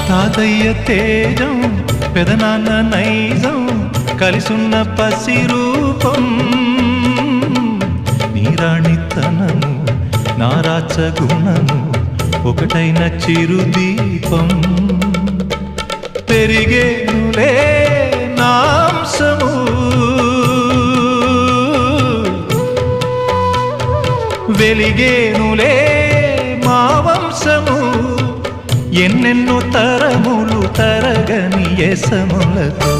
తాతయ్య తేజం పెదనాన్న నైజం కలిసున్న పసి రూపం నీరాణితనము నారాచ గుణము ఒకటైన చిరుదీపం పెరిగేనులే నాంసము వెలిగేనులే మా వంశము ఎన్నెన్నో తరములు తరగని యసములతో